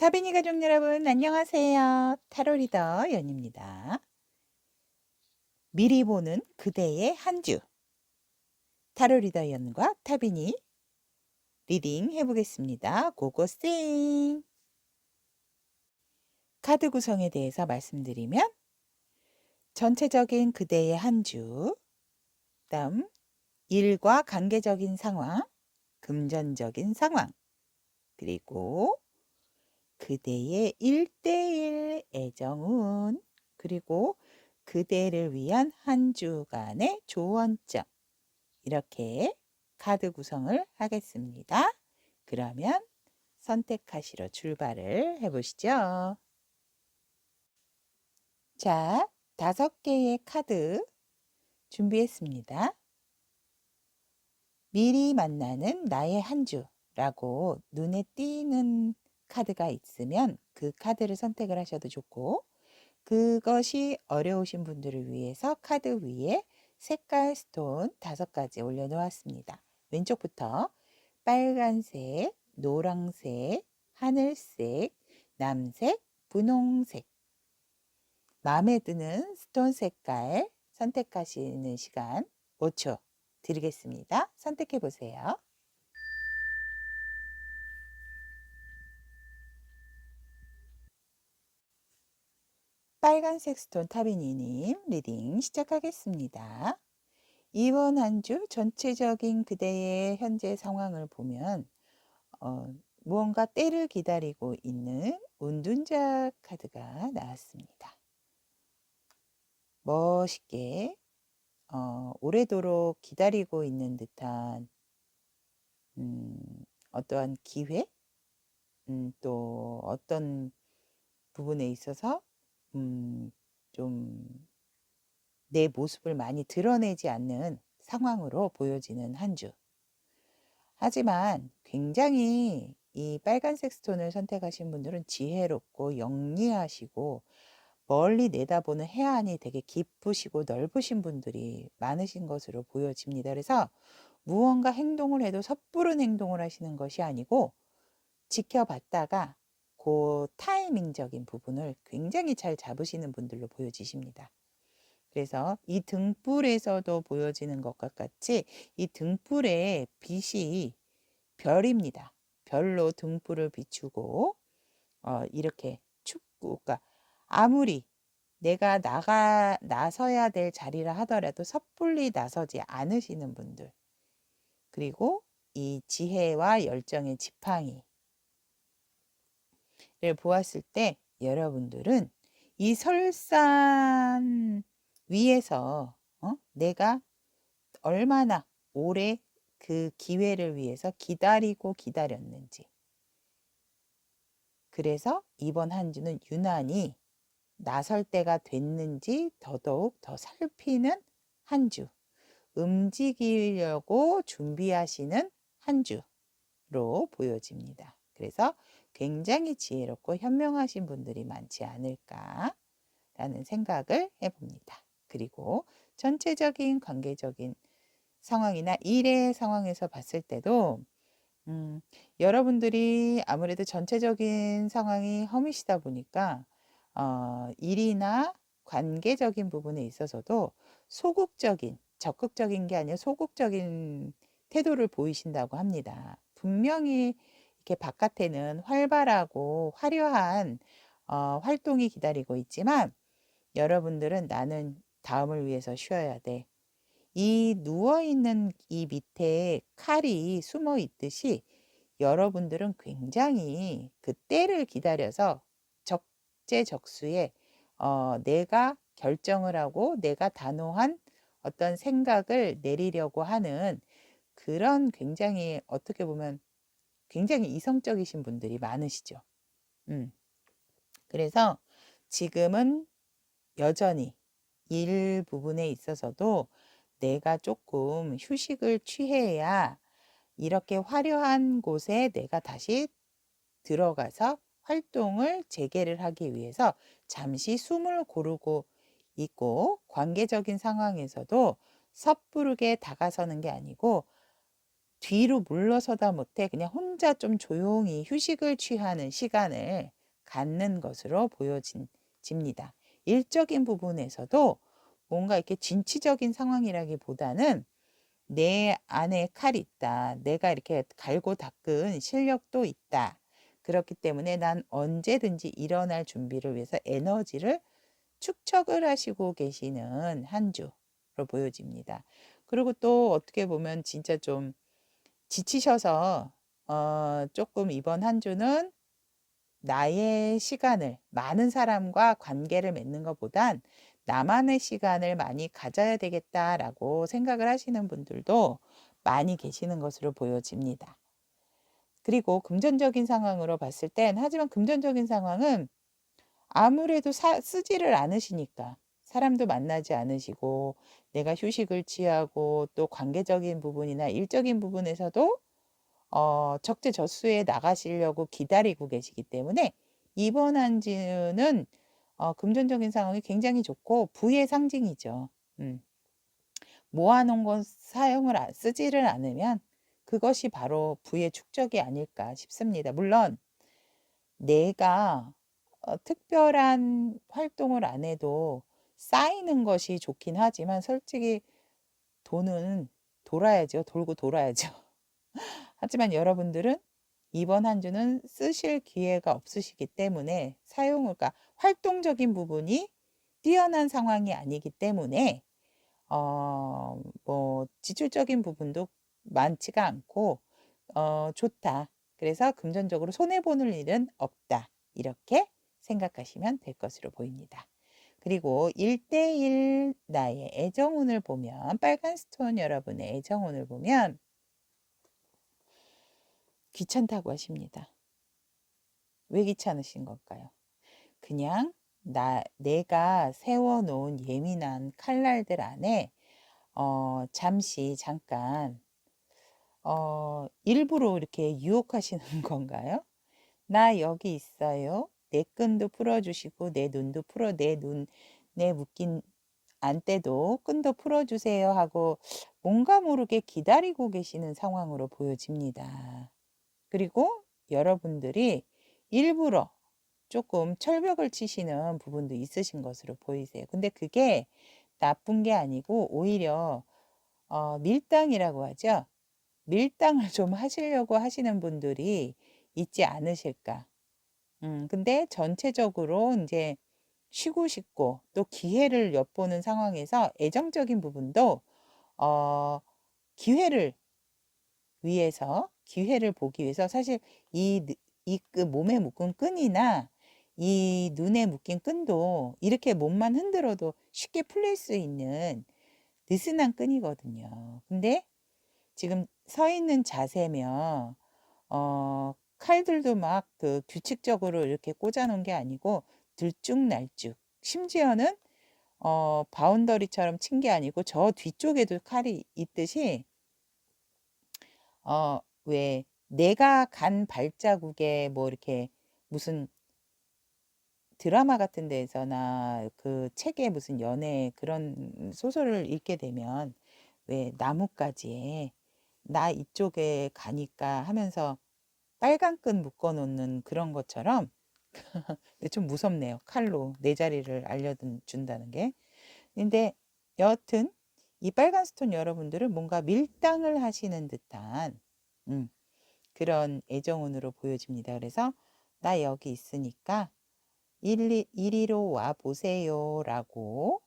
다빈이 가족 여러분, 안녕하세요. 타로 리더 연입니다. 미리 보는 그대의 한 주. 타로 리더 연과 타빈이 리딩 해보겠습니다. 고고싱! 카드 구성에 대해서 말씀드리면 전체적인 그대의 한 주, 다음 일과 관계적인 상황, 금전적인 상황, 그리고 그대의 1대1 애정운, 그리고 그대를 위한 한 주간의 조언점, 이렇게 카드 구성을 하겠습니다. 그러면 선택하시러 출발을 해보시죠. 자, 5개의 카드 준비했습니다. 미리 만나는 나의 한 주라고 눈에 띄는 카드가 있으면 그 카드를 선택을 하셔도 좋고, 그것이 어려우신 분들을 위해서 카드 위에 색깔 스톤 5가지 올려놓았습니다. 왼쪽부터 빨간색, 노란색, 하늘색, 남색, 분홍색. 마음에 드는 스톤 색깔 선택하시는 시간 5초 드리겠습니다. 선택해 보세요. 빨간색 스톤 타비니님 리딩 시작하겠습니다. 이번 한 주 전체적인 그대의 현재 상황을 보면 무언가 때를 기다리고 있는 운둔자 카드가 나왔습니다. 멋있게 오래도록 기다리고 있는 듯한 어떠한 기회, 또 어떤 부분에 있어서 좀 내 모습을 많이 드러내지 않는 상황으로 보여지는 한 주. 하지만 굉장히 이 빨간색 스톤을 선택하신 분들은 지혜롭고 영리하시고 멀리 내다보는 해안이 되게 깊으시고 넓으신 분들이 많으신 것으로 보여집니다. 그래서 무언가 행동을 해도 섣부른 행동을 하시는 것이 아니고 지켜봤다가 그 타이밍적인 부분을 굉장히 잘 잡으시는 분들로 보여지십니다. 그래서 이 등불에서도 보여지는 것과 같이 이 등불의 빛이 별입니다. 별로 등불을 비추고 이렇게 춥고, 그러니까 아무리 내가 나서야 될 자리라 하더라도 섣불리 나서지 않으시는 분들, 그리고 이 지혜와 열정의 지팡이를 보았을 때 여러분들은 이 설산 위에서 내가 얼마나 오래 그 기회를 위해서 기다리고 기다렸는지, 그래서 이번 한 주는 유난히 나설 때가 됐는지 더더욱 더 살피는 한 주, 움직이려고 준비하시는 한 주로 보여집니다. 그래서 굉장히 지혜롭고 현명하신 분들이 많지 않을까라는 생각을 해봅니다. 그리고 전체적인 관계적인 상황이나 일의 상황에서 봤을 때도 여러분들이 아무래도 전체적인 상황이 험이시다 보니까 일이나 관계적인 부분에 있어서도 소극적인, 적극적인 게 아니라 소극적인 태도를 보이신다고 합니다. 분명히 이렇게 바깥에는 활발하고 화려한 활동이 기다리고 있지만 여러분들은 나는 다음을 위해서 쉬어야 돼. 이 누워있는 이 밑에 칼이 숨어 있듯이 여러분들은 굉장히 그 때를 기다려서 적재적소에 내가 결정을 하고 내가 단호한 어떤 생각을 내리려고 하는 그런 굉장히 어떻게 보면 굉장히 이성적이신 분들이 많으시죠. 그래서 지금은 여전히 일 부분에 있어서도 내가 조금 휴식을 취해야 이렇게 화려한 곳에 내가 다시 들어가서 활동을 재개를 하기 위해서 잠시 숨을 고르고 있고, 관계적인 상황에서도 섣부르게 다가서는 게 아니고 뒤로 물러서다 못해 그냥 혼자 좀 조용히 휴식을 취하는 시간을 갖는 것으로 보여집니다. 일적인 부분에서도 뭔가 이렇게 진취적인 상황이라기보다는 내 안에 칼이 있다. 내가 이렇게 갈고 닦은 실력도 있다. 그렇기 때문에 난 언제든지 일어날 준비를 위해서 에너지를 축적을 하시고 계시는 한 주로 보여집니다. 그리고 또 어떻게 보면 진짜 좀 지치셔서 조금 이번 한 주는 나의 시간을 많은 사람과 관계를 맺는 것보단 나만의 시간을 많이 가져야 되겠다라고 생각을 하시는 분들도 많이 계시는 것으로 보여집니다. 그리고 금전적인 상황으로 봤을 땐 하지만 금전적인 상황은 아무래도 쓰지를 않으시니까 사람도 만나지 않으시고 내가 휴식을 취하고 또 관계적인 부분이나 일적인 부분에서도 적재적소에 나가시려고 기다리고 계시기 때문에 이번 한 주는 금전적인 상황이 굉장히 좋고 부의 상징이죠. 모아놓은 건 쓰지를 않으면 그것이 바로 부의 축적이 아닐까 싶습니다. 물론 내가 특별한 활동을 안 해도 쌓이는 것이 좋긴 하지만 솔직히 돈은 돌아야죠. 돌고 돌아야죠. 하지만 여러분들은 이번 한 주는 쓰실 기회가 없으시기 때문에 그러니까 활동적인 부분이 뛰어난 상황이 아니기 때문에 뭐 지출적인 부분도 많지가 않고 좋다. 그래서 금전적으로 손해보는 일은 없다. 이렇게 생각하시면 될 것으로 보입니다. 그리고 1대1 나의 애정운을 보면 빨간 스톤 여러분의 애정운을 보면 귀찮다고 하십니다. 왜 귀찮으신 걸까요? 그냥 내가 세워놓은 예민한 칼날들 안에 잠시 잠깐 일부러 이렇게 유혹하시는 건가요? 나 여기 있어요. 내 끈도 풀어주시고 내 눈도 내 묶인 안대도 끈도 풀어주세요 하고 뭔가 모르게 기다리고 계시는 상황으로 보여집니다. 그리고 여러분들이 일부러 조금 철벽을 치시는 부분도 있으신 것으로 보이세요. 근데 그게 나쁜 게 아니고 오히려 밀당이라고 하죠. 밀당을 좀 하시려고 하시는 분들이 있지 않으실까. 근데 전체적으로 이제 쉬고 싶고 또 기회를 엿보는 상황에서 애정적인 부분도 어, 기회를 기회를 보기 위해서 사실 몸에 묶은 끈이나 이 눈에 묶인 끈도 이렇게 몸만 흔들어도 쉽게 풀릴 수 있는 느슨한 끈이거든요. 근데 지금 서 있는 자세면 칼들도 막 그 규칙적으로 이렇게 꽂아 놓은 게 아니고 들쭉날쭉 심지어는 바운더리처럼 친 게 아니고 저 뒤쪽에도 칼이 있듯이 왜 내가 간 발자국에 뭐 이렇게 무슨 드라마 같은 데에서나 그 책에 무슨 연애 그런 소설을 읽게 되면 왜 나뭇가지에 나 이쪽에 가니까 하면서 빨간 끈 묶어 놓는 그런 것처럼 근데 좀 무섭네요. 칼로 내 자리를 알려준다는 게. 근데 여하튼 이 빨간 스톤 여러분들은 뭔가 밀당을 하시는 듯한 그런 애정운으로 보여집니다. 그래서 나 여기 있으니까 이리로 와 보세요 라고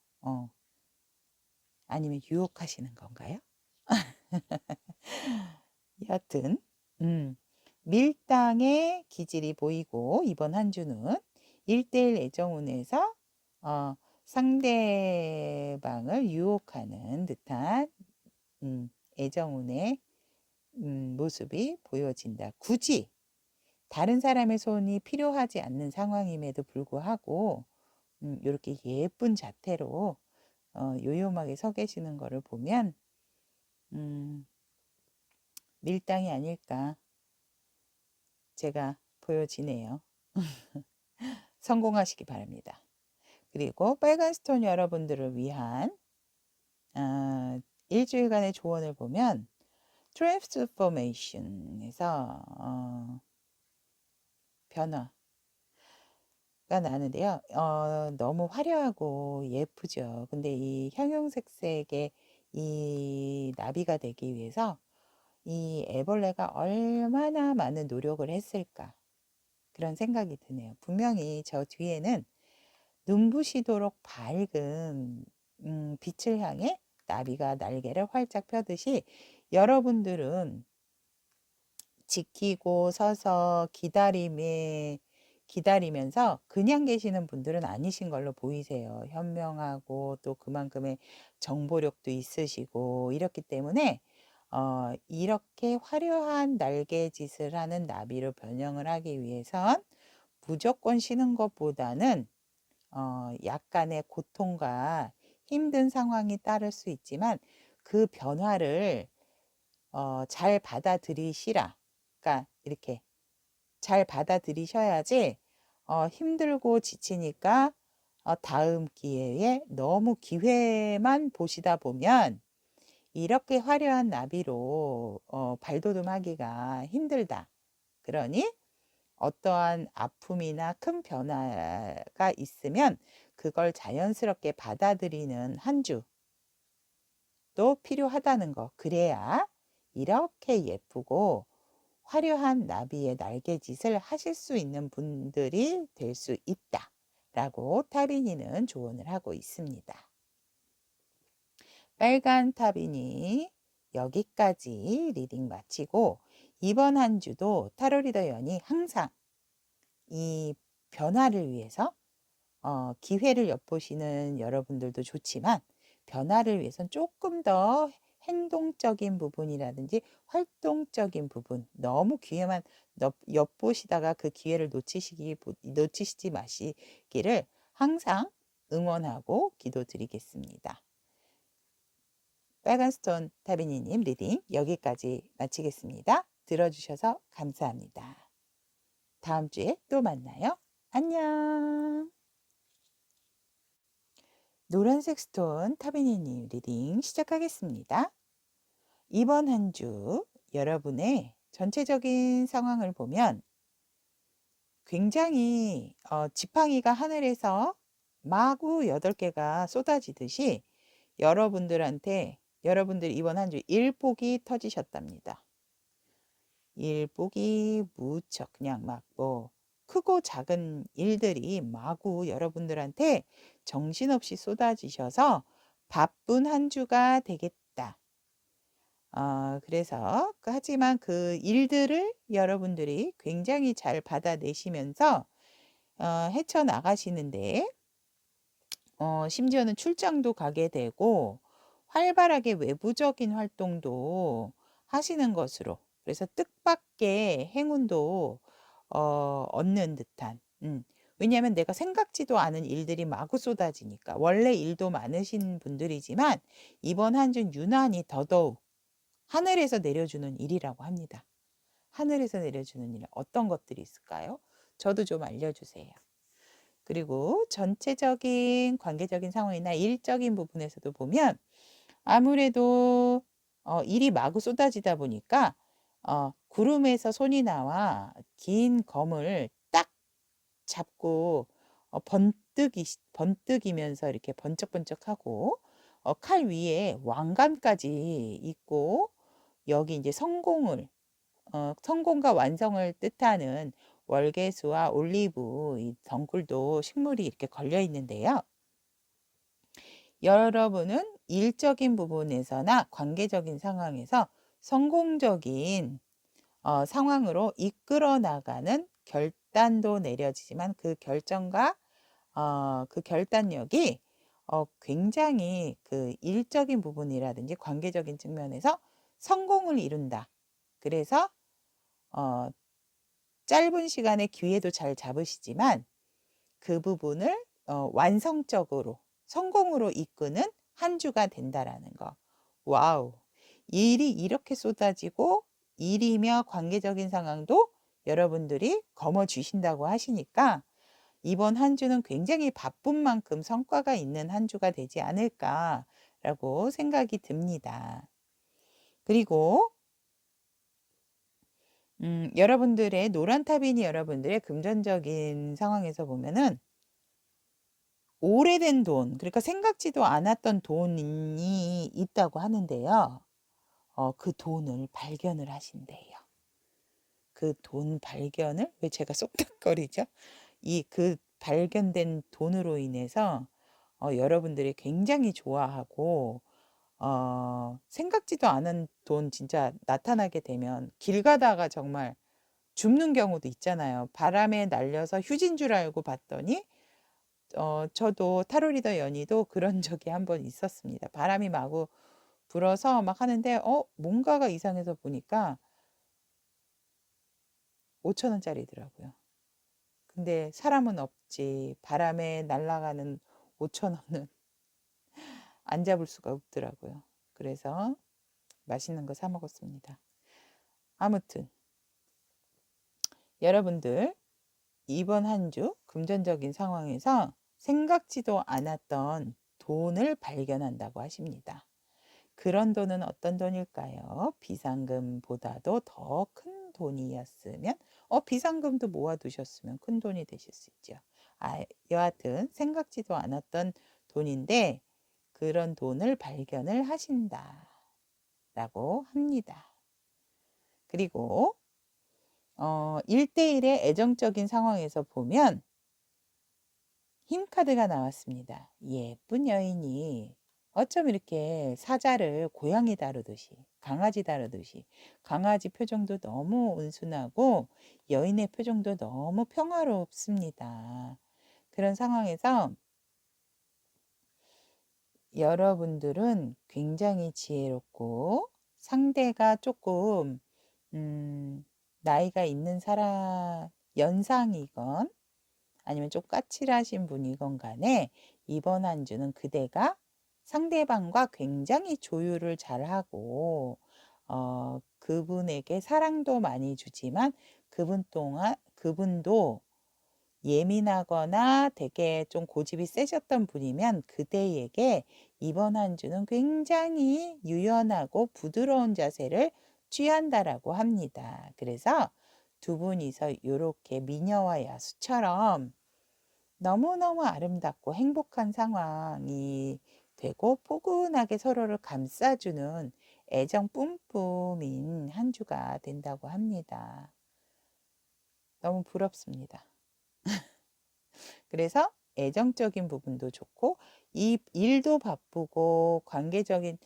아니면 유혹하시는 건가요? 여하튼 밀당의 기질이 보이고 이번 한 주는 1대1 애정운에서 상대방을 유혹하는 듯한 애정운의 모습이 보여진다. 굳이 다른 사람의 손이 필요하지 않는 상황임에도 불구하고 이렇게 예쁜 자태로 요요하게 서 계시는 거를 보면 밀당이 아닐까 제가 보여지네요. 성공하시기 바랍니다. 그리고 빨간 스톤 여러분들을 위한 일주일간의 조언을 보면 transformation에서 변화가 나는데요. 너무 화려하고 예쁘죠. 근데 이 형형색색의 이 나비가 되기 위해서 이 애벌레가 얼마나 많은 노력을 했을까 그런 생각이 드네요. 분명히 저 뒤에는 눈부시도록 밝은 빛을 향해 나비가 날개를 활짝 펴듯이 여러분들은 지키고 서서 기다리면서 그냥 계시는 분들은 아니신 걸로 보이세요. 현명하고 또 그만큼의 정보력도 있으시고 이렇기 때문에 이렇게 화려한 날개짓을 하는 나비로 변형을 하기 위해선 무조건 쉬는 것보다는 약간의 고통과 힘든 상황이 따를 수 있지만 그 변화를 잘 받아들이시라. 그러니까 이렇게 잘 받아들이셔야지 힘들고 지치니까 다음 기회에 너무 기회만 보시다 보면 이렇게 화려한 나비로 발돋움하기가 힘들다. 그러니 어떠한 아픔이나 큰 변화가 있으면 그걸 자연스럽게 받아들이는 한 주도 필요하다는 거. 그래야 이렇게 예쁘고 화려한 나비의 날개짓을 하실 수 있는 분들이 될 수 있다. 라고 타비니는 조언을 하고 있습니다. 빨간 타비니 여기까지 리딩 마치고 이번 한 주도 타로 리더 연이 항상 이 변화를 위해서 기회를 엿보시는 여러분들도 좋지만 변화를 위해선 조금 더 행동적인 부분이라든지 활동적인 부분 너무 기회만 엿보시다가 그 기회를 놓치시지 마시기를 항상 응원하고 기도드리겠습니다. 빨간 스톤 타비니님 리딩 여기까지 마치겠습니다. 들어주셔서 감사합니다. 다음 주에 또 만나요. 안녕. 노란색 스톤 타비니님 리딩 시작하겠습니다. 이번 한 주 여러분의 전체적인 상황을 보면 굉장히 지팡이가 하늘에서 마구 8개가 쏟아지듯이 여러분들 이번 한 주 일복이 터지셨답니다. 일복이 무척 그냥 막 크고 작은 일들이 마구 여러분들한테 정신없이 쏟아지셔서 바쁜 한 주가 되겠다. 그래서 하지만 그 일들을 여러분들이 굉장히 잘 받아내시면서 헤쳐나가시는데 심지어는 출장도 가게 되고 활발하게 외부적인 활동도 하시는 것으로 그래서 뜻밖의 행운도 얻는 듯한 왜냐하면 내가 생각지도 않은 일들이 마구 쏟아지니까 원래 일도 많으신 분들이지만 이번 한 주는 유난히 더더욱 하늘에서 내려주는 일이라고 합니다. 하늘에서 내려주는 일 어떤 것들이 있을까요? 저도 좀 알려주세요. 그리고 전체적인 관계적인 상황이나 일적인 부분에서도 보면 아무래도 일이 마구 쏟아지다 보니까 구름에서 손이 나와 긴 검을 딱 잡고 번뜩이면서 이렇게 번쩍번쩍하고 칼 위에 왕관까지 있고 여기 이제 성공과 완성을 뜻하는 월계수와 올리브 이 덩굴도 식물이 이렇게 걸려 있는데요. 여러분은 일적인 부분에서나 관계적인 상황에서 성공적인 상황으로 이끌어 나가는 결단도 내려지지만 그 결정과 그 결단력이 굉장히 그 일적인 부분이라든지 관계적인 측면에서 성공을 이룬다. 그래서 짧은 시간에 기회도 잘 잡으시지만 그 부분을 완성적으로 성공으로 이끄는 한 주가 된다라는 거. 와우. 일이 이렇게 쏟아지고 일이며 관계적인 상황도 여러분들이 거머쥐신다고 하시니까 이번 한 주는 굉장히 바쁜 만큼 성과가 있는 한 주가 되지 않을까라고 생각이 듭니다. 그리고 여러분들의 노란탑이니 여러분들의 금전적인 상황에서 보면은 오래된 돈, 그러니까 생각지도 않았던 돈이 있다고 하는데요. 그 돈을 발견을 하신대요. 그 돈 발견을 왜 제가 쏙닥거리죠? 그 발견된 돈으로 인해서 여러분들이 굉장히 좋아하고 생각지도 않은 돈 진짜 나타나게 되면 길 가다가 정말 줍는 경우도 있잖아요. 바람에 날려서 휴지인 줄 알고 봤더니 저도 타로 리더 연희도 그런 적이 한 번 있었습니다. 바람이 마구 불어서 막 하는데 뭔가가 이상해서 보니까 5천 원짜리더라고요. 근데 사람은 없지. 바람에 날아가는 5천 원은 안 잡을 수가 없더라고요. 그래서 맛있는 거 사 먹었습니다. 아무튼 여러분들 이번 한 주 금전적인 상황에서 생각지도 않았던 돈을 발견한다고 하십니다. 그런 돈은 어떤 돈일까요? 비상금보다도 더 큰 돈이었으면 비상금도 모아두셨으면 큰 돈이 되실 수 있죠. 여하튼 생각지도 않았던 돈인데 그런 돈을 발견을 하신다라고 합니다. 그리고 1대1의 애정적인 상황에서 보면 힘카드가 나왔습니다. 예쁜 여인이 어쩜 이렇게 사자를 고양이 다루듯이 강아지 다루듯이 강아지 표정도 너무 온순하고 여인의 표정도 너무 평화롭습니다. 그런 상황에서 여러분들은 굉장히 지혜롭고 상대가 조금 나이가 있는 사람 연상이건 아니면 좀 까칠하신 분이건 간에 이번 한 주는 그대가 상대방과 굉장히 조율을 잘하고 그분에게 사랑도 많이 주지만 그분도 예민하거나 되게 좀 고집이 세셨던 분이면 그대에게 이번 한 주는 굉장히 유연하고 부드러운 자세를 취한다라고 합니다. 그래서 두 분이서 이렇게 미녀와 야수처럼 너무너무 아름답고 행복한 상황이 되고 포근하게 서로를 감싸주는 애정 뿜뿜인 한 주가 된다고 합니다. 너무 부럽습니다. 그래서 애정적인 부분도 좋고 이 일도 바쁘고 관계적인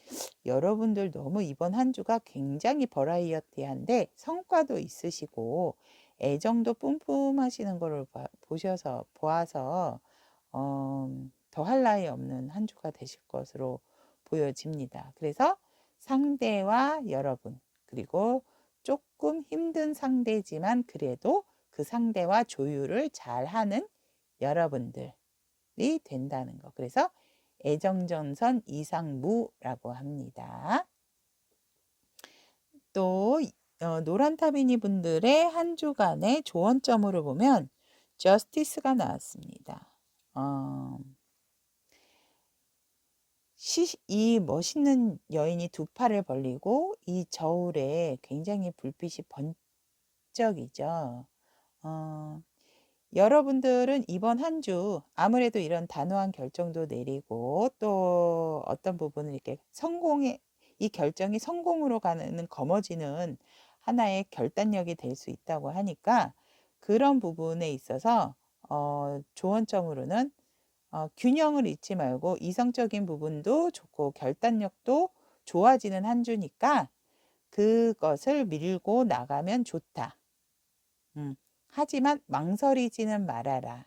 여러분들 너무 이번 한 주가 굉장히 버라이어티한데 성과도 있으시고 애정도 뿜뿜하시는 거를 보아서 더할 나위 없는 한 주가 되실 것으로 보여집니다. 그래서 상대와 여러분 그리고 조금 힘든 상대지만 그래도 그 상대와 조율을 잘하는 여러분들이 된다는 거. 그래서 애정전선 이상무라고 합니다. 또 노란타비니 분들의 한 주간의 조언점으로 보면 저스티스가 나왔습니다. 이 멋있는 여인이 두 팔을 벌리고 이 저울에 굉장히 불빛이 번쩍이죠. 여러분들은 이번 한 주 아무래도 이런 단호한 결정도 내리고 또 어떤 부분을 이렇게 이 결정이 성공으로 가는 거머쥐는 하나의 결단력이 될 수 있다고 하니까 그런 부분에 있어서 조언점으로는 균형을 잃지 말고 이성적인 부분도 좋고 결단력도 좋아지는 한 주니까 그것을 밀고 나가면 좋다. 하지만 망설이지는 말아라.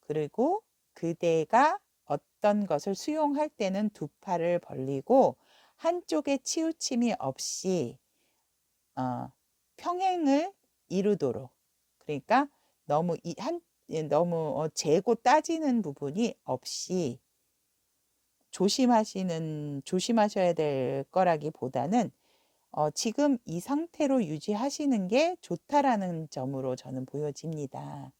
그리고 그대가 어떤 것을 수용할 때는 두 팔을 벌리고 한쪽에 치우침이 없이 평행을 이루도록. 그러니까 너무 재고 따지는 부분이 없이 조심하셔야 될 거라기보다는 지금 이 상태로 유지하시는 게 좋다라는 점으로 저는 보여집니다.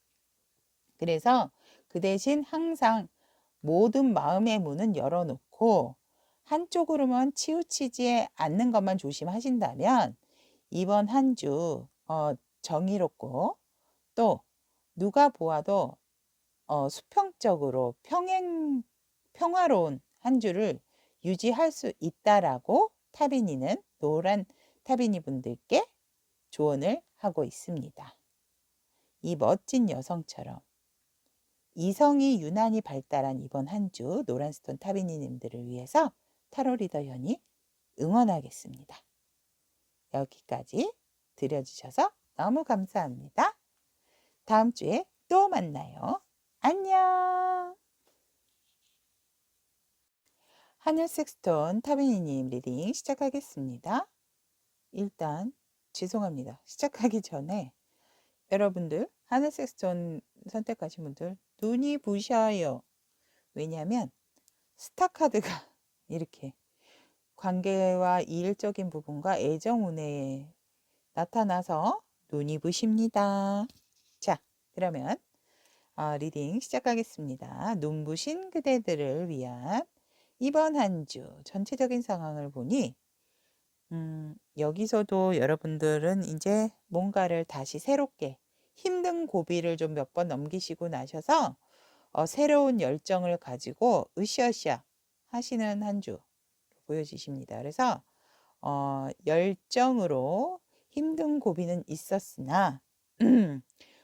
그래서 그 대신 항상 모든 마음의 문은 열어놓고 한쪽으로만 치우치지 않는 것만 조심하신다면 이번 한 주 정의롭고 또 누가 보아도 수평적으로 평화로운 한 주를 유지할 수 있다라고 타비니는 노란 타비니 분들께 조언을 하고 있습니다. 이 멋진 여성처럼 이성이 유난히 발달한 이번 한 주 노란스톤 타비니님들을 위해서 타로 리더 연이 응원하겠습니다. 여기까지 들려주셔서 너무 감사합니다. 다음 주에 또 만나요. 안녕. 하늘 섹스톤 타비니님 리딩 시작하겠습니다. 일단 죄송합니다. 시작하기 전에 여러분들 하늘 섹스톤 선택하신 분들 눈이 부셔요. 왜냐하면 스타 카드가 이렇게 관계와 일적인 부분과 애정 운에 나타나서 눈이 부십니다. 자, 그러면 리딩 시작하겠습니다. 눈부신 그대들을 위한 이번 한 주 전체적인 상황을 보니 여기서도 여러분들은 이제 뭔가를 다시 새롭게 힘든 고비를 좀 몇 번 넘기시고 나셔서 새로운 열정을 가지고 으쌰으쌰 하시는 한 주 보여지십니다. 그래서 열정으로 힘든 고비는 있었으나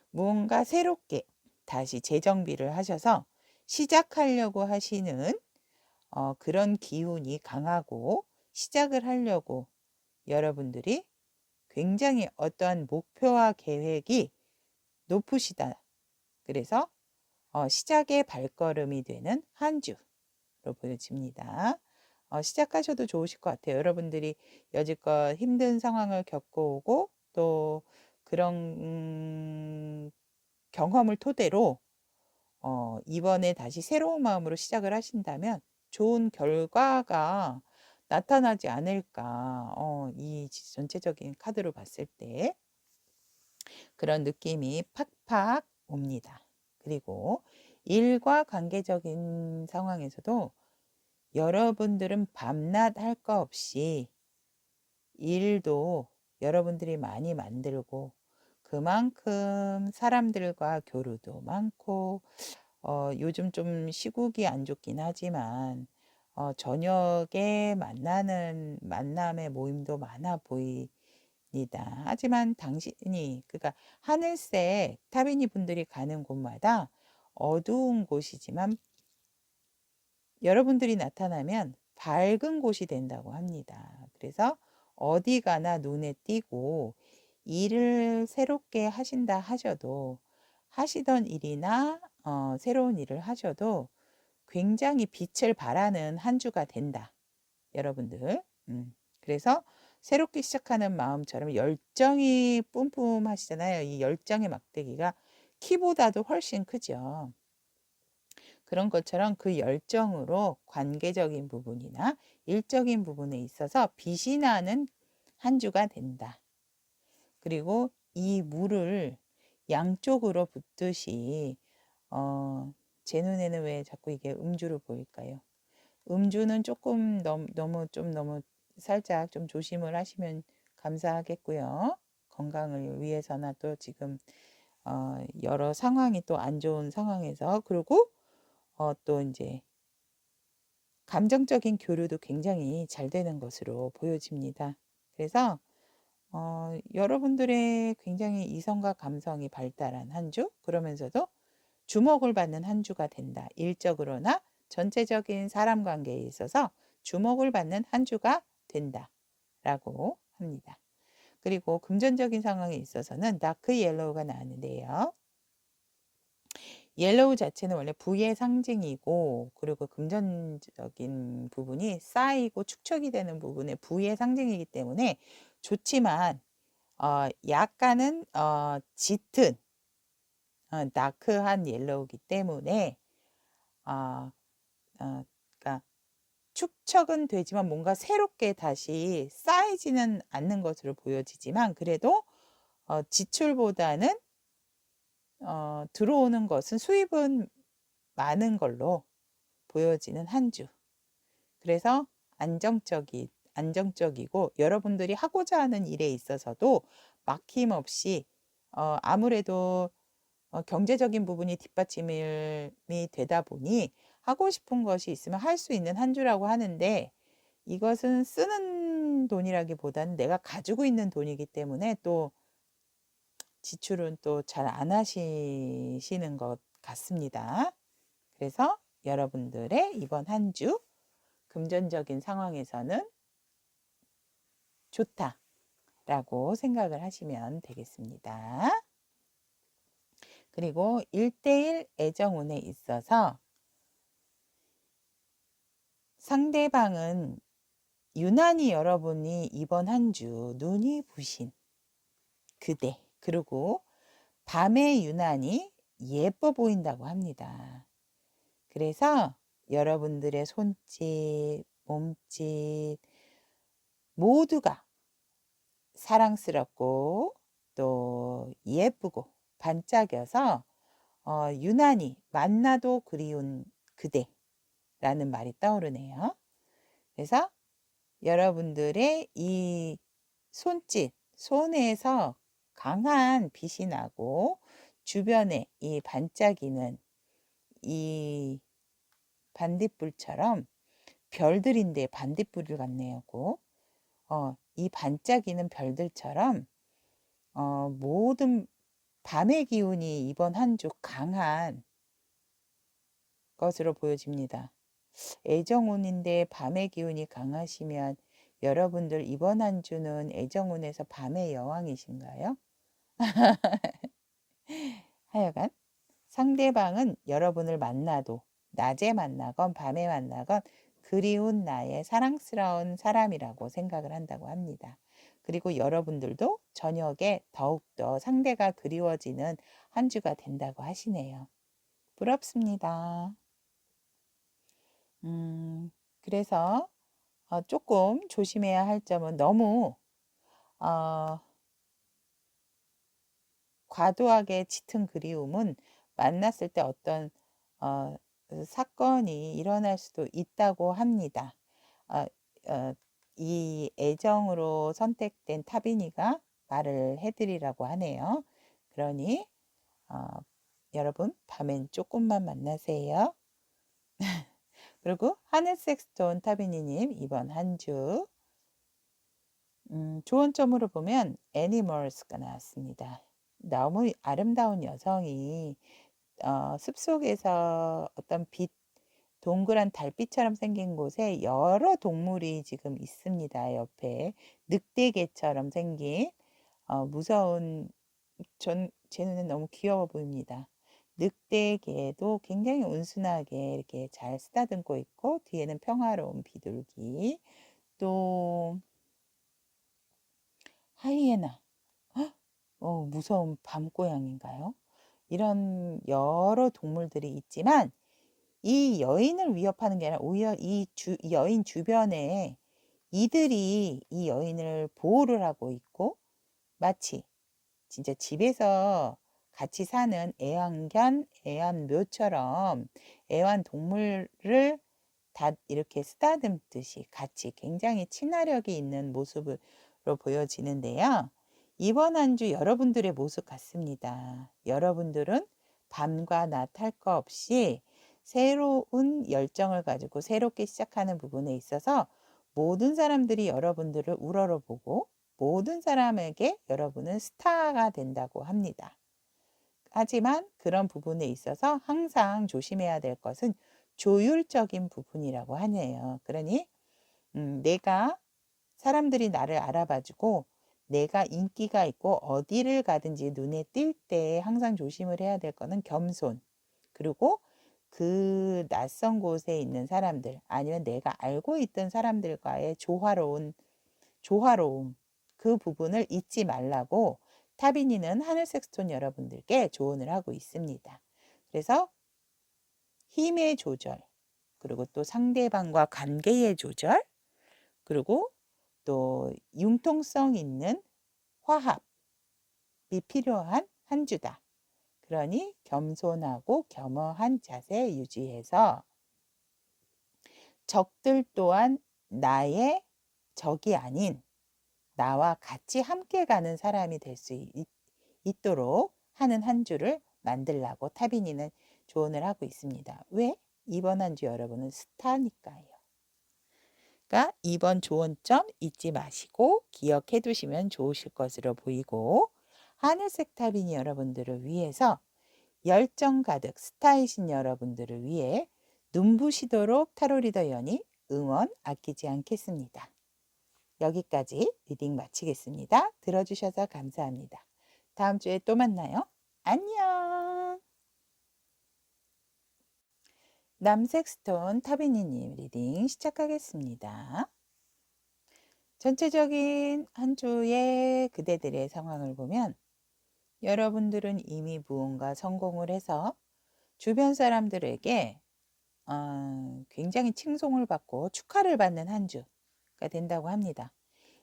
무언가 새롭게 다시 재정비를 하셔서 시작하려고 하시는 그런 기운이 강하고 시작을 하려고 여러분들이 굉장히 어떠한 목표와 계획이 높으시다. 그래서 시작의 발걸음이 되는 한 주로 보여집니다. 시작하셔도 좋으실 것 같아요. 여러분들이 여지껏 힘든 상황을 겪어오고 또 그런 경험을 토대로 이번에 다시 새로운 마음으로 시작을 하신다면 좋은 결과가 나타나지 않을까. 이 전체적인 카드로 봤을 때 그런 느낌이 팍팍 옵니다. 그리고 일과 관계적인 상황에서도 여러분들은 밤낮 할 거 없이 일도 여러분들이 많이 만들고 그만큼 사람들과 교류도 많고 요즘 좀 시국이 안 좋긴 하지만 저녁에 만나는 만남의 모임도 많아 보입니다. 하지만 당신이 그러니까 하늘색 타비니 분들이 가는 곳마다 어두운 곳이지만 여러분들이 나타나면 밝은 곳이 된다고 합니다. 그래서 어디 가나 눈에 띄고 일을 새롭게 하신다 하셔도 하시던 일이나 새로운 일을 하셔도 굉장히 빛을 발하는 한 주가 된다. 여러분들. 그래서 새롭게 시작하는 마음처럼 열정이 뿜뿜하시잖아요. 이 열정의 막대기가 키보다도 훨씬 크죠. 그런 것처럼 그 열정으로 관계적인 부분이나 일적인 부분에 있어서 빛이 나는 한 주가 된다. 그리고 이 물을 양쪽으로 붓듯이 제 눈에는 왜 자꾸 이게 음주로 보일까요? 음주는 조금 너무 살짝 좀 조심을 하시면 감사하겠고요. 건강을 위해서나 또 지금 여러 상황이 또 안 좋은 상황에서 그리고 또 이제 감정적인 교류도 굉장히 잘 되는 것으로 보여집니다. 그래서 여러분들의 굉장히 이성과 감성이 발달한 한 주, 그러면서도 주목을 받는 한 주가 된다. 일적으로나 전체적인 사람 관계에 있어서 주목을 받는 한 주가 된다라고 합니다. 그리고 금전적인 상황에 있어서는 다크 옐로우가 나왔는데요. 옐로우 자체는 원래 부의 상징이고 그리고 금전적인 부분이 쌓이고 축적이 되는 부분의 부의 상징이기 때문에 좋지만 약간은 짙은 다크한 옐로우이기 때문에 그러니까 축적은 되지만 뭔가 새롭게 다시 쌓이지는 않는 것으로 보여지지만 그래도 지출보다는 들어오는 것은 수입은 많은 걸로 보여지는 한 주. 그래서 안정적이고 여러분들이 하고자 하는 일에 있어서도 막힘없이 아무래도 경제적인 부분이 뒷받침이 되다 보니 하고 싶은 것이 있으면 할 수 있는 한 주라고 하는데, 이것은 쓰는 돈이라기보다는 내가 가지고 있는 돈이기 때문에 또 지출은 또 잘 안 하시는 것 같습니다. 그래서 여러분들의 이번 한 주 금전적인 상황에서는 좋다라고 생각을 하시면 되겠습니다. 그리고 1대1 애정운에 있어서 상대방은 유난히 여러분이 이번 한 주 눈이 부신 그대, 그리고 밤에 유난히 예뻐 보인다고 합니다. 그래서 여러분들의 손짓, 몸짓 모두가 사랑스럽고 또 예쁘고 반짝여서 유난히 만나도 그리운 그대라는 말이 떠오르네요. 그래서 여러분들의 이 손짓, 손에서 강한 빛이 나고 주변에 이 반짝이는 이 반딧불처럼, 별들인데 반딧불을 같네요. 이 반짝이는 별들처럼 모든 밤의 기운이 이번 한 주 강한 것으로 보여집니다. 애정운인데 밤의 기운이 강하시면 여러분들 이번 한 주는 애정운에서 밤의 여왕이신가요? 하여간 상대방은 여러분을 만나도 낮에 만나건 밤에 만나건 그리운 나의 사랑스러운 사람이라고 생각을 한다고 합니다. 그리고 여러분들도 저녁에 더욱더 상대가 그리워지는 한 주가 된다고 하시네요. 부럽습니다. 그래서 조금 조심해야 할 점은, 너무 과도하게 짙은 그리움은 만났을 때 어떤 사건이 일어날 수도 있다고 합니다. 이 애정으로 선택된 타비니가 말을 해드리라고 하네요. 그러니 여러분 밤엔 조금만 만나세요. 그리고 하늘색 스톤 타비니님 이번 한 주 좋은 점으로 보면 애니멀스가 나왔습니다. 너무 아름다운 여성이 숲속에서 어떤 동그란 달빛처럼 생긴 곳에 여러 동물이 지금 있습니다. 옆에 늑대개처럼 생긴 무서운, 제 눈엔 너무 귀여워 보입니다. 늑대개도 굉장히 온순하게 이렇게 잘 쓰다듬고 있고, 뒤에는 평화로운 비둘기, 또 하이에나, 무서운 밤고양인가요? 이런 여러 동물들이 있지만 이 여인을 위협하는 게 아니라 오히려 이 여인 주변에 이들이 이 여인을 보호를 하고 있고, 마치 진짜 집에서 같이 사는 애완견, 애완묘처럼 애완동물을 다 이렇게 쓰다듬듯이 같이 굉장히 친화력이 있는 모습으로 보여지는데요. 이번 한 주 여러분들의 모습 같습니다. 여러분들은 밤과 낮 할 거 없이 새로운 열정을 가지고 새롭게 시작하는 부분에 있어서 모든 사람들이 여러분들을 우러러보고 모든 사람에게 여러분은 스타가 된다고 합니다. 하지만 그런 부분에 있어서 항상 조심해야 될 것은 조율적인 부분이라고 하네요. 그러니 내가 사람들이 나를 알아봐주고 내가 인기가 있고 어디를 가든지 눈에 띌 때 항상 조심을 해야 될 거는 겸손, 그리고 그 낯선 곳에 있는 사람들 아니면 내가 알고 있던 사람들과의 조화로움, 그 부분을 잊지 말라고 타비니는 하늘색 스톤 여러분들께 조언을 하고 있습니다. 그래서 힘의 조절, 그리고 또 상대방과 관계의 조절, 그리고 또 융통성 있는 화합이 필요한 한 주다. 그러니 겸손하고 겸허한 자세 유지해서 적들 또한 나의 적이 아닌 나와 같이 함께 가는 사람이 될 수 있도록 하는 한 주를 만들라고 타비니는 조언을 하고 있습니다. 왜? 이번 한 주 여러분은 스타니까요. 그러니까 이번 조언점 잊지 마시고 기억해 두시면 좋으실 것으로 보이고, 하늘색 타비니 여러분들을 위해서 열정 가득 스타이신 여러분들을 위해 눈부시도록 타로리더 연이 응원 아끼지 않겠습니다. 여기까지 리딩 마치겠습니다. 들어주셔서 감사합니다. 다음 주에 또 만나요. 안녕. 남색 스톤 타비니님 리딩 시작하겠습니다. 전체적인 한 주의 그대들의 상황을 보면 여러분들은 이미 무언가 성공을 해서 주변 사람들에게 굉장히 칭송을 받고 축하를 받는 한 주가 된다고 합니다.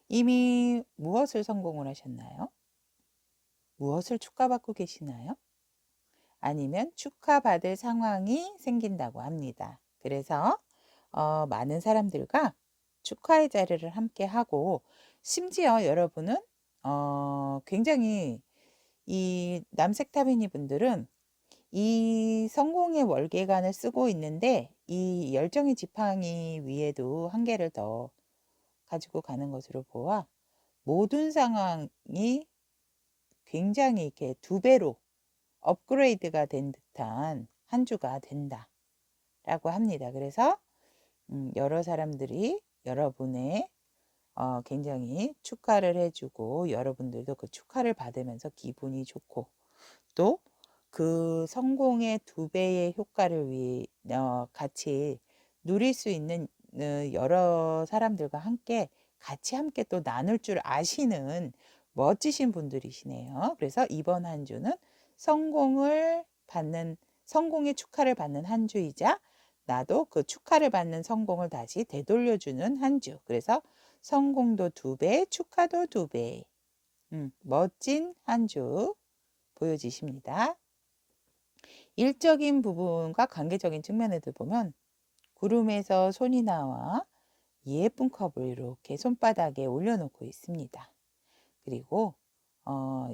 이미 무엇을 성공을 하셨나요? 무엇을 축하받고 계시나요? 아니면 축하받을 상황이 생긴다고 합니다. 그래서 많은 사람들과 축하의 자리를 함께 하고, 심지어 여러분은 굉장히 이 남색 타비니 분들은 이 성공의 월계관을 쓰고 있는데 이 열정의 지팡이 위에도 한 개를 더 가지고 가는 것으로 보아 모든 상황이 굉장히 이렇게 두 배로 업그레이드가 된 듯한 한 주가 된다라고 합니다. 그래서 여러 사람들이 여러분의 굉장히 축하를 해주고 여러분들도 그 축하를 받으면서 기분이 좋고, 또 그 성공의 두 배의 효과를 위해 같이 누릴 수 있는 여러 사람들과 같이 함께 또 나눌 줄 아시는 멋지신 분들이시네요. 그래서 이번 한 주는 성공의 축하를 받는 한 주이자 나도 그 축하를 받는 성공을 다시 되돌려주는 한 주. 그래서 성공도 두 배, 축하도 두 배. 멋진 한 주 보여지십니다. 일적인 부분과 관계적인 측면에도 보면 구름에서 손이 나와 예쁜 컵을 이렇게 손바닥에 올려놓고 있습니다. 그리고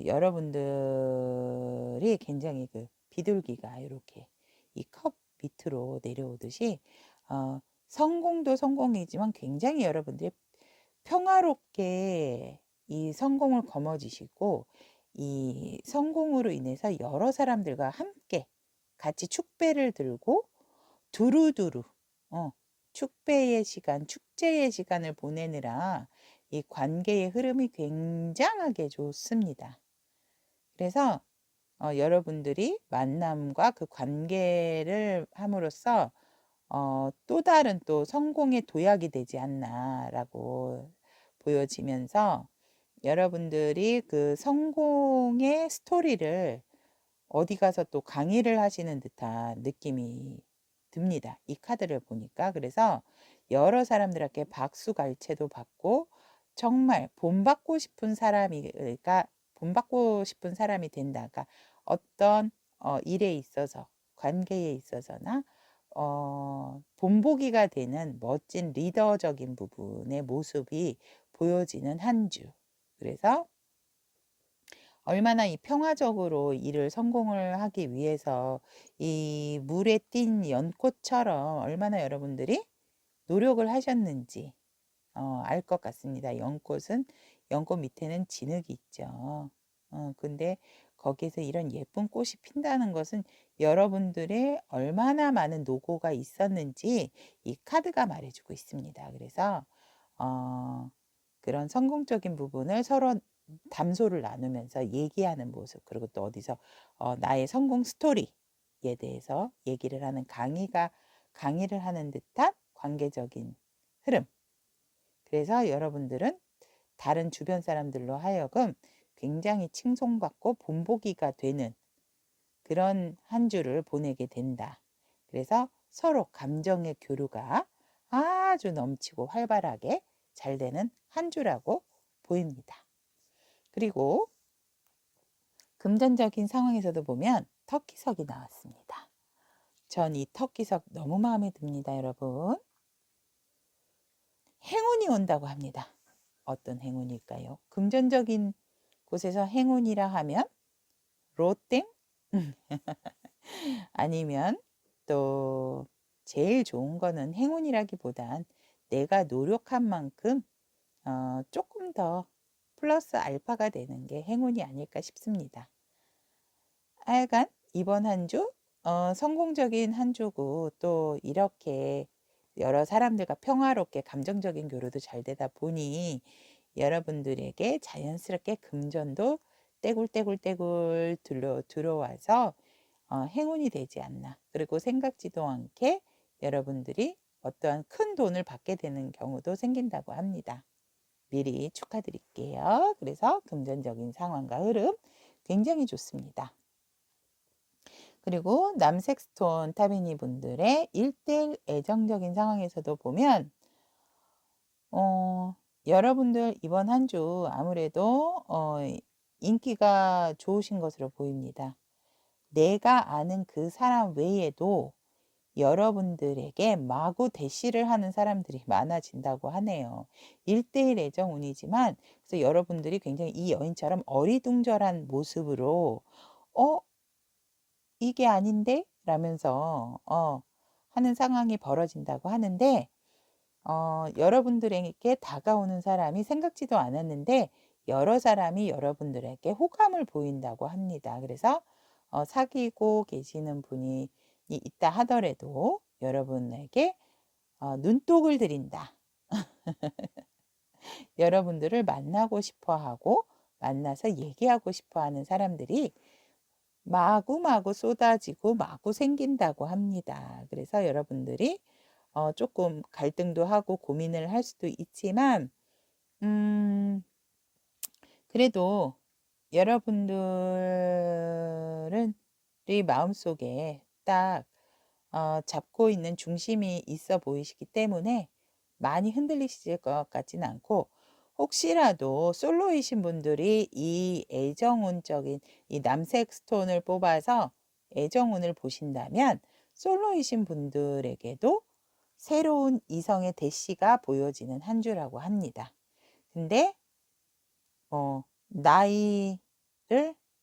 여러분들이 굉장히 그 비둘기가 이렇게 이 컵 밑으로 내려오듯이 성공도 성공이지만 굉장히 여러분들이 평화롭게 이 성공을 거머쥐시고, 이 성공으로 인해서 여러 사람들과 함께 같이 축배를 들고 두루두루 축배의 시간, 축제의 시간을 보내느라 이 관계의 흐름이 굉장하게 좋습니다. 그래서 여러분들이 만남과 그 관계를 함으로써 또 다른 또 성공의 도약이 되지 않나라고 보여지면서, 여러분들이 그 성공의 스토리를 어디 가서 또 강의를 하시는 듯한 느낌이 듭니다. 이 카드를 보니까. 그래서 여러 사람들에게 박수갈채도 받고 정말 본받고 싶은 사람이 된다. 그러니까 어떤 일에 있어서, 관계에 있어서나 본보기가 되는 멋진 리더적인 부분의 모습이 보여지는 한 주. 그래서 얼마나 이 평화적으로 일을 성공을 하기 위해서 이 물에 띈 연꽃처럼 얼마나 여러분들이 노력을 하셨는지 알 것 같습니다. 연꽃 밑에는 진흙이 있죠. 근데 거기서 이런 예쁜 꽃이 핀다는 것은 여러분들의 얼마나 많은 노고가 있었는지 이 카드가 말해주고 있습니다. 그래서 그런 성공적인 부분을 서로 담소를 나누면서 얘기하는 모습, 그리고 또 어디서 나의 성공 스토리에 대해서 얘기를 하는 강의를 하는 듯한 관계적인 흐름. 그래서 여러분들은 다른 주변 사람들로 하여금 굉장히 칭송받고 본보기가 되는 그런 한 주를 보내게 된다. 그래서 서로 감정의 교류가 아주 넘치고 활발하게 잘 되는 한 주라고 보입니다. 그리고 금전적인 상황에서도 보면 터키석이 나왔습니다. 전 이 터키석 너무 마음에 듭니다, 여러분. 행운이 온다고 합니다. 어떤 행운일까요? 금전적인 곳에서 행운이라 하면 로땡? 아니면 또 제일 좋은 거는 행운이라기보단 내가 노력한 만큼 조금 더 플러스 알파가 되는 게 행운이 아닐까 싶습니다. 하여간 이번 한 주 성공적인 한 주고 또 이렇게 여러 사람들과 평화롭게 감정적인 교류도 잘 되다 보니 여러분들에게 자연스럽게 금전도 떼굴떼굴떼굴 들어와서 행운이 되지 않나. 그리고 생각지도 않게 여러분들이 어떠한 큰 돈을 받게 되는 경우도 생긴다고 합니다. 미리 축하드릴게요. 그래서 금전적인 상황과 흐름 굉장히 좋습니다. 그리고 남색 스톤 타비니 분들의 1대1 애정적인 상황에서도 보면 여러분들 이번 한 주 아무래도 인기가 좋으신 것으로 보입니다. 내가 아는 그 사람 외에도 여러분들에게 마구 대시를 하는 사람들이 많아진다고 하네요. 1대1 애정 운이지만 그래서 여러분들이 굉장히 이 여인처럼 어리둥절한 모습으로 이게 아닌데? 라면서 하는 상황이 벌어진다고 하는데 여러분들에게 다가오는 사람이 생각지도 않았는데 여러 사람이 여러분들에게 호감을 보인다고 합니다. 그래서 사귀고 계시는 분이 있다 하더라도 여러분에게 눈독을 들인다. 여러분들을 만나고 싶어 하고 만나서 얘기하고 싶어 하는 사람들이 마구마구 쏟아지고 마구 생긴다고 합니다. 그래서 여러분들이 조금 갈등도 하고 고민을 할 수도 있지만 그래도 여러분들은 이 마음속에 딱 잡고 있는 중심이 있어 보이시기 때문에 많이 흔들리실 것 같지는 않고 혹시라도 솔로이신 분들이 이 애정운적인 이 남색 스톤을 뽑아서 애정운을 보신다면 솔로이신 분들에게도 새로운 이성의 대시가 보여지는 한 주라고 합니다. 근데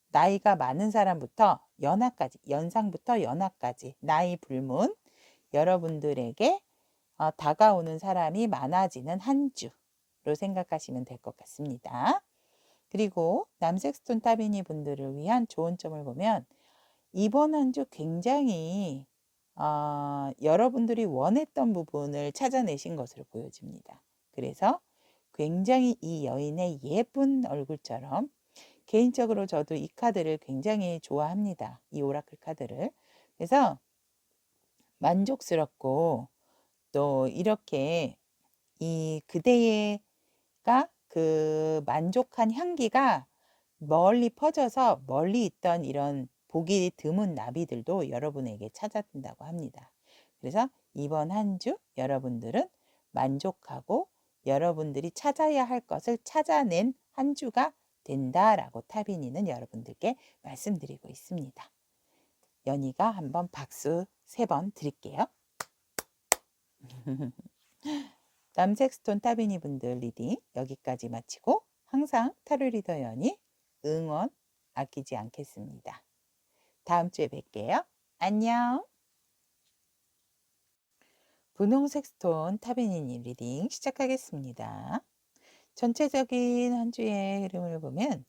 나이가 많은 사람부터 연상부터 연하까지 나이 불문 여러분들에게 다가오는 사람이 많아지는 한 주로 생각하시면 될 것 같습니다. 그리고 남색 스톤 타비니 분들을 위한 좋은 점을 보면 이번 한 주 굉장히 여러분들이 원했던 부분을 찾아내신 것으로 보여집니다. 그래서 굉장히 이 여인의 예쁜 얼굴처럼 개인적으로 저도 이 카드를 굉장히 좋아합니다. 이 오라클 카드를. 그래서 만족스럽고 또 이렇게 이 그대가 그 만족한 향기가 멀리 퍼져서 멀리 있던 이런 보기 드문 나비들도 여러분에게 찾아든다고 합니다. 그래서 이번 한 주 여러분들은 만족하고 여러분들이 찾아야 할 것을 찾아낸 한 주가 된다라고 타비니는 여러분들께 말씀드리고 있습니다. 연희가 한번 박수 3번 드릴게요. 남색 스톤 타비니 분들 리딩 여기까지 마치고 항상 타로 리더 연희 응원 아끼지 않겠습니다. 다음 주에 뵐게요. 안녕. 분홍색 스톤 타비니 리딩 시작하겠습니다. 전체적인 한 주의 흐름을 보면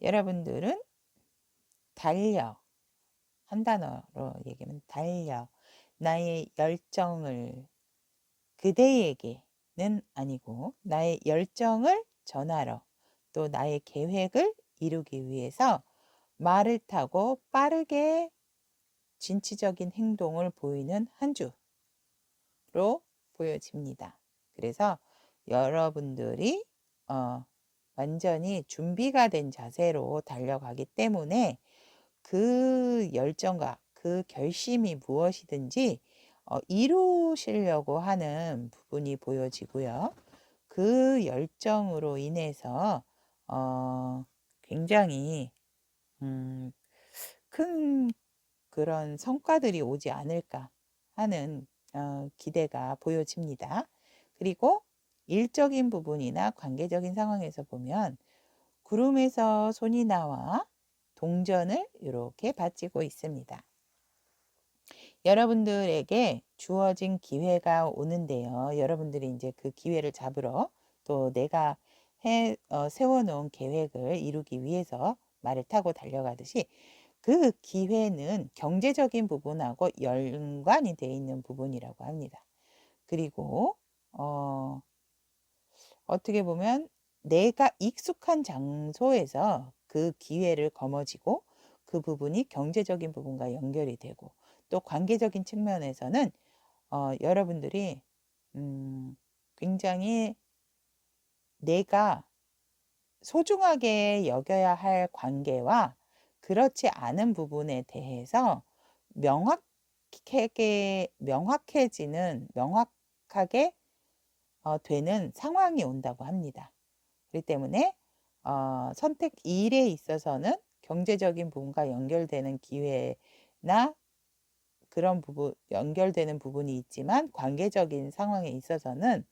여러분들은 달려 한 단어로 얘기하면 달려 나의 열정을 그대에게는 아니고 나의 열정을 전하러 또 나의 계획을 이루기 위해서 말을 타고 빠르게 진취적인 행동을 보이는 한 주로 보여집니다. 그래서 여러분들이 완전히 준비가 된 자세로 달려가기 때문에 그 열정과 그 결심이 무엇이든지 이루시려고 하는 부분이 보여지고요. 그 열정으로 인해서 굉장히 큰 그런 성과들이 오지 않을까 하는 기대가 보여집니다. 그리고 일적인 부분이나 관계적인 상황에서 보면 구름에서 손이 나와 동전을 이렇게 바치고 있습니다. 여러분들에게 주어진 기회가 오는데요. 여러분들이 이제 그 기회를 잡으러 또 내가 세워놓은 계획을 이루기 위해서 말을 타고 달려가듯이 그 기회는 경제적인 부분하고 연관이 되어 있는 부분이라고 합니다. 그리고 어떻게 보면 내가 익숙한 장소에서 그 기회를 거머쥐고 그 부분이 경제적인 부분과 연결이 되고 또 관계적인 측면에서는 여러분들이 굉장히 내가 소중하게 여겨야 할 관계와 그렇지 않은 부분에 대해서 명확하게 되는 상황이 온다고 합니다. 그렇기 때문에 선택 1에 있어서는 경제적인 부분과 연결되는 기회나 그런 부분, 연결되는 부분이 있지만 관계적인 상황에 있어서는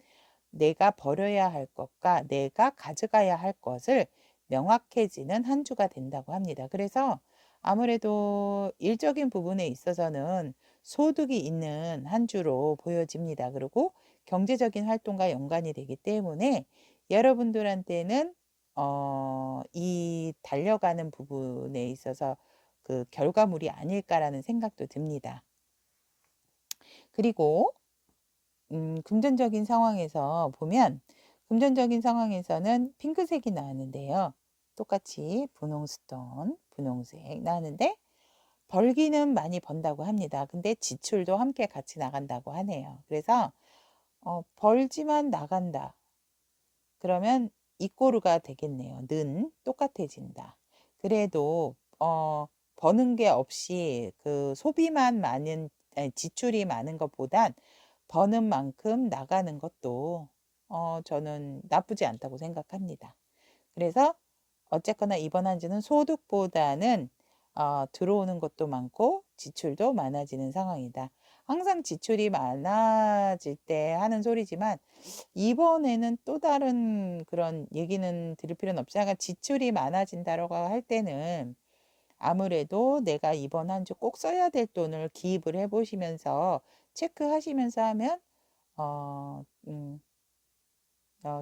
내가 버려야 할 것과 내가 가져가야 할 것을 명확해지는 한 주가 된다고 합니다. 그래서 아무래도 일적인 부분에 있어서는 소득이 있는 한 주로 보여집니다. 그리고 경제적인 활동과 연관이 되기 때문에 여러분들한테는 이 달려가는 부분에 있어서 그 결과물이 아닐까라는 생각도 듭니다. 그리고 금전적인 상황에서 보면 금전적인 상황에서는 핑크색이 나왔는데요. 똑같이 분홍스톤, 분홍색 나왔는데 벌기는 많이 번다고 합니다. 근데 지출도 함께 같이 나간다고 하네요. 그래서 벌지만 나간다. 그러면 이꼬르가 되겠네요. 는 똑같아진다. 그래도 버는 게 없이 그 소비만 많은 지출이 많은 것보단 버는 만큼 나가는 것도 저는 나쁘지 않다고 생각합니다. 그래서 어쨌거나 이번 한 주는 소득보다는 들어오는 것도 많고 지출도 많아지는 상황이다. 항상 지출이 많아질 때 하는 소리지만 이번에는 또 다른 그런 얘기는 들을 필요는 없지. 약간 지출이 많아진다라고 할 때는 아무래도 내가 이번 한 주 꼭 써야 될 돈을 기입을 해보시면서 체크하시면서 하면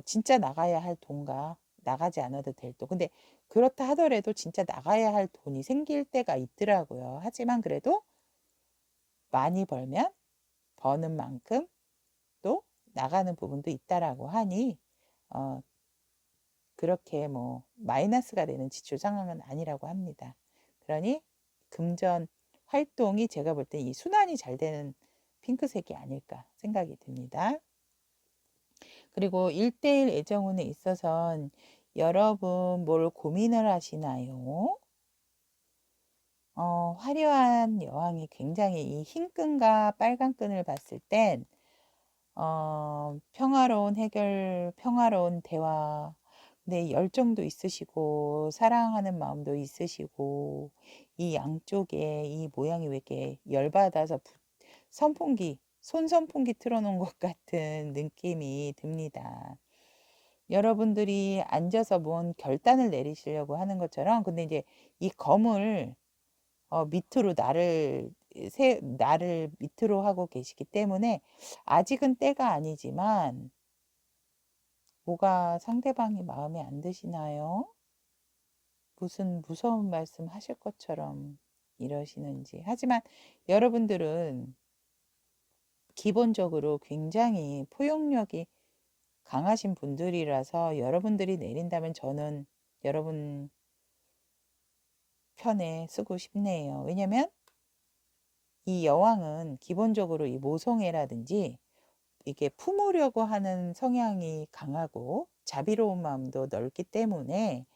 진짜 나가야 할 돈과 나가지 않아도 될 돈. 근데 그렇다 하더라도 진짜 나가야 할 돈이 생길 때가 있더라고요. 하지만 그래도 많이 벌면 버는 만큼 또 나가는 부분도 있다라고 하니 어, 그렇게 뭐 마이너스가 되는 지출 상황은 아니라고 합니다. 그러니 금전 활동이 제가 볼 때 이 순환이 잘 되는 핑크색이 아닐까 생각이 듭니다. 그리고 1대1 애정운에 있어선 여러분 뭘 고민을 하시나요? 화려한 여왕이 굉장히 이 흰 끈과 빨간 끈을 봤을 땐 평화로운 해결, 평화로운 대화, 네, 열정도 있으시고 사랑하는 마음도 있으시고 이 양쪽에 이 모양이 왜 이렇게 열받아서 손선풍기 틀어놓은 것 같은 느낌이 듭니다. 여러분들이 앉아서 뭔 결단을 내리시려고 하는 것처럼 근데 이제 이 검을 밑으로 나를 밑으로 하고 계시기 때문에 아직은 때가 아니지만 뭐가 상대방이 마음에 안 드시나요? 무슨 무서운 말씀 하실 것처럼 이러시는지. 하지만 여러분들은 기본적으로 굉장히 포용력이 강하신 분들이라서 여러분들이 내린다면 저는 여러분 편에 쓰고 싶네요. 왜냐면 이 여왕은 기본적으로 이 모성애라든지 이게 품으려고 하는 성향이 강하고 자비로운 마음도 넓기 때문에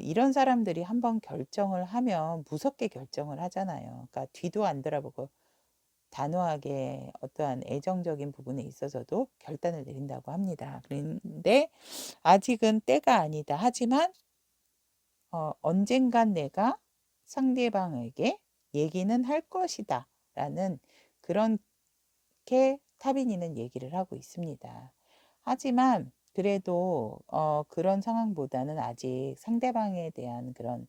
이런 사람들이 한번 결정을 하면 무섭게 결정을 하잖아요. 그러니까 뒤도 안 돌아보고 단호하게 어떠한 애정적인 부분에 있어서도 결단을 내린다고 합니다. 그런데 아직은 때가 아니다. 하지만 언젠간 내가 상대방에게 얘기는 할 것이다. 라는 그렇게 타비니는 얘기를 하고 있습니다. 하지만 그래도 그런 상황보다는 아직 상대방에 대한 그런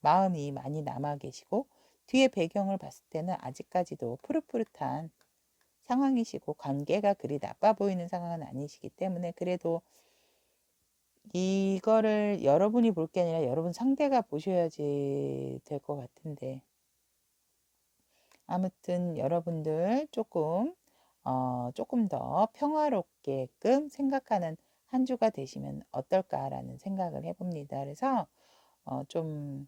마음이 많이 남아 계시고 뒤에 배경을 봤을 때는 아직까지도 푸릇푸릇한 상황이시고 관계가 그리 나빠 보이는 상황은 아니시기 때문에 그래도 이거를 여러분이 볼 게 아니라 여러분 상대가 보셔야지 될 것 같은데 아무튼 여러분들 조금 더 평화롭게끔 생각하는 한 주가 되시면 어떨까라는 생각을 해봅니다. 그래서 좀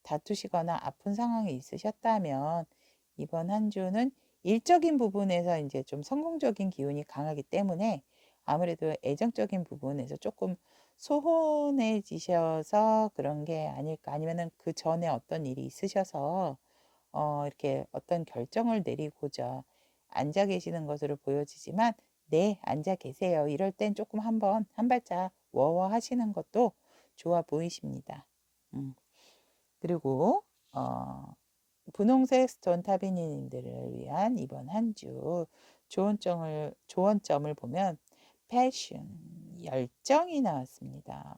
다투시거나 아픈 상황이 있으셨다면 이번 한 주는 일적인 부분에서 이제 좀 성공적인 기운이 강하기 때문에 아무래도 애정적인 부분에서 조금 소홀해지셔서 그런 게 아닐까 아니면은 그 전에 어떤 일이 있으셔서 이렇게 어떤 결정을 내리고자 앉아 계시는 것으로 보여지지만 네, 앉아 계세요. 이럴 땐 조금 한번 한 발짝 워워 하시는 것도 좋아 보이십니다. 그리고 분홍색 스톤 타비니님들을 위한 이번 한 주 조언점을 보면 패션, 열정이 나왔습니다.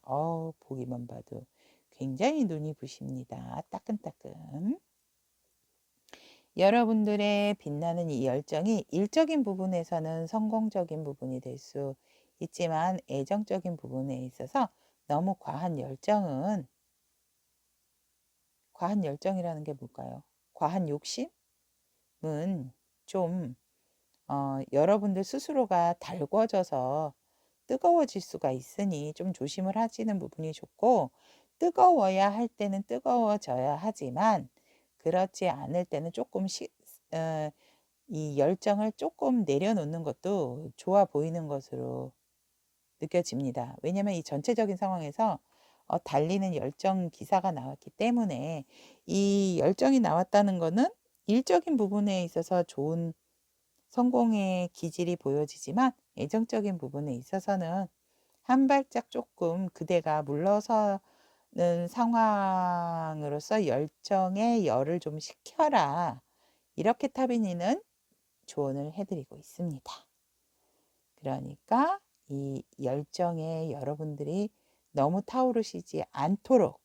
보기만 봐도 굉장히 눈이 부십니다. 따끈따끈. 여러분들의 빛나는 이 열정이 일적인 부분에서는 성공적인 부분이 될 수 있지만 애정적인 부분에 있어서 너무 과한 열정이라는 게 뭘까요? 과한 욕심은 좀 여러분들 스스로가 달궈져서 뜨거워질 수가 있으니 좀 조심을 하시는 부분이 좋고 뜨거워야 할 때는 뜨거워져야 하지만 그렇지 않을 때는 이 열정을 조금 내려놓는 것도 좋아 보이는 것으로 느껴집니다. 왜냐하면 이 전체적인 상황에서 달리는 열정 기사가 나왔기 때문에 이 열정이 나왔다는 것은 일적인 부분에 있어서 좋은 성공의 기질이 보여지지만 애정적인 부분에 있어서는 한 발짝 조금 그대가 물러서는 상황으로서 열정의 열을 좀 식혀라. 이렇게 타비니는 조언을 해드리고 있습니다. 그러니까 이 열정에 여러분들이 너무 타오르시지 않도록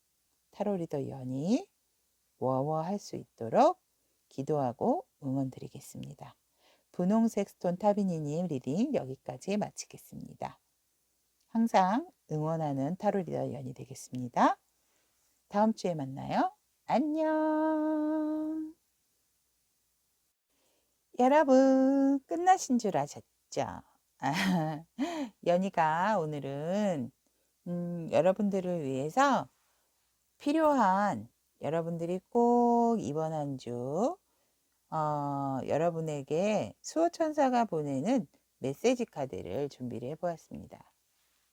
타로리더 연이 워워할 수 있도록 기도하고 응원드리겠습니다. 분홍색 스톤 타비니님 리딩 여기까지 마치겠습니다. 항상 응원하는 타로리더 연이 되겠습니다. 다음 주에 만나요. 안녕. 여러분 끝나신 줄 아셨죠? 연희가 오늘은 여러분들을 위해서 필요한 여러분들이 꼭 이번 한 주 여러분에게 수호천사가 보내는 메시지 카드를 준비를 해보았습니다.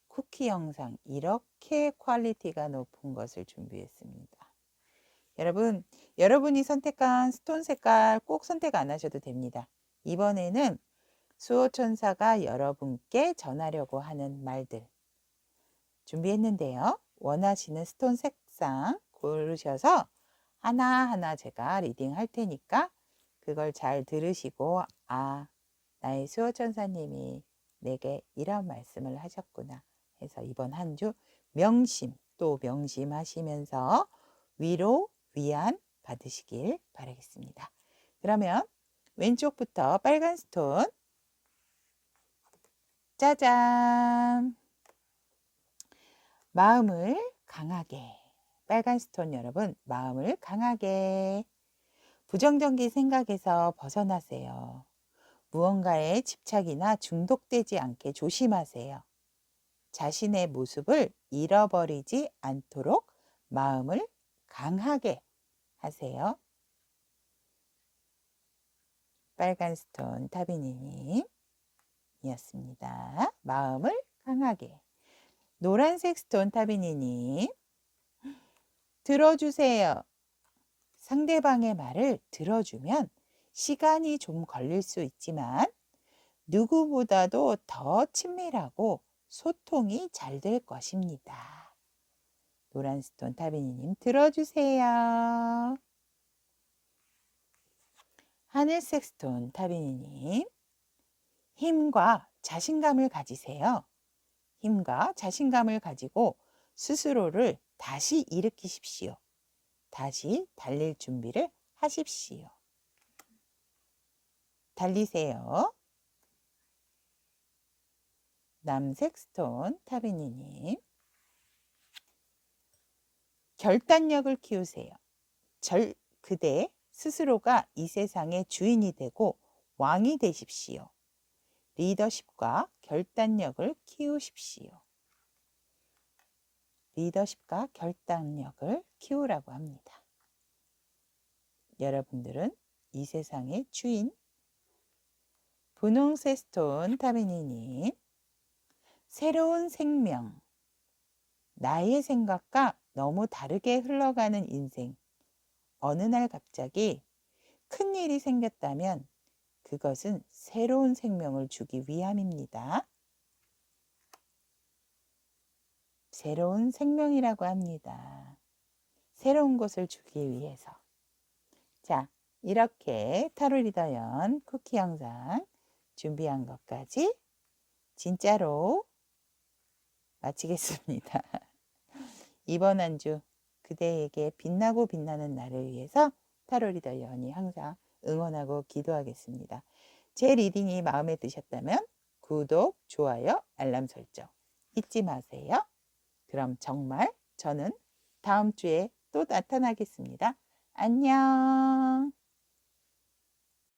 쿠키 영상 이렇게 퀄리티가 높은 것을 준비했습니다. 여러분이 선택한 스톤 색깔 꼭 선택 안 하셔도 됩니다. 이번에는 수호천사가 여러분께 전하려고 하는 말들 준비했는데요. 원하시는 스톤 색상 고르셔서 하나하나 제가 리딩 할 테니까 그걸 잘 들으시고 나의 수호천사님이 내게 이런 말씀을 하셨구나 해서 이번 한 주 또 명심하시면서 위로 위안 받으시길 바라겠습니다. 그러면 왼쪽부터 빨간 스톤 짜잔! 마음을 강하게 빨간 스톤 여러분 마음을 강하게 부정적인 생각에서 벗어나세요. 무언가에 집착이나 중독되지 않게 조심하세요. 자신의 모습을 잃어버리지 않도록 마음을 강하게 하세요. 빨간 스톤 타비니님이었습니다. 마음을 강하게. 노란색 스톤 타비니님 들어주세요. 상대방의 말을 들어주면 시간이 좀 걸릴 수 있지만 누구보다도 더 친밀하고 소통이 잘 될 것입니다. 노란 스톤 타비니님 들어주세요. 하늘색 스톤 타비니님 힘과 자신감을 가지세요. 힘과 자신감을 가지고 스스로를 다시 일으키십시오. 다시 달릴 준비를 하십시오. 달리세요. 남색 스톤 타베니님. 결단력을 키우세요. 그대 스스로가 이 세상의 주인이 되고 왕이 되십시오. 리더십과 결단력을 키우십시오. 리더십과 결단력을 키우라고 합니다. 여러분들은 이 세상의 주인. 분홍색 스톤 타베니님. 새로운 생명. 나의 생각과 너무 다르게 흘러가는 인생. 어느 날 갑자기 큰일이 생겼다면 그것은 새로운 생명을 주기 위함입니다. 새로운 생명이라고 합니다. 새로운 것을 주기 위해서. 자, 이렇게 타로 리더연 쿠키 영상 준비한 것까지 진짜로 마치겠습니다. 이번 한 주 그대에게 빛나고 빛나는 날을 위해서 타로 리더 연이 항상 응원하고 기도하겠습니다. 제 리딩이 마음에 드셨다면 구독, 좋아요, 알람 설정 잊지 마세요. 그럼 정말 저는 다음 주에 또 나타나겠습니다. 안녕.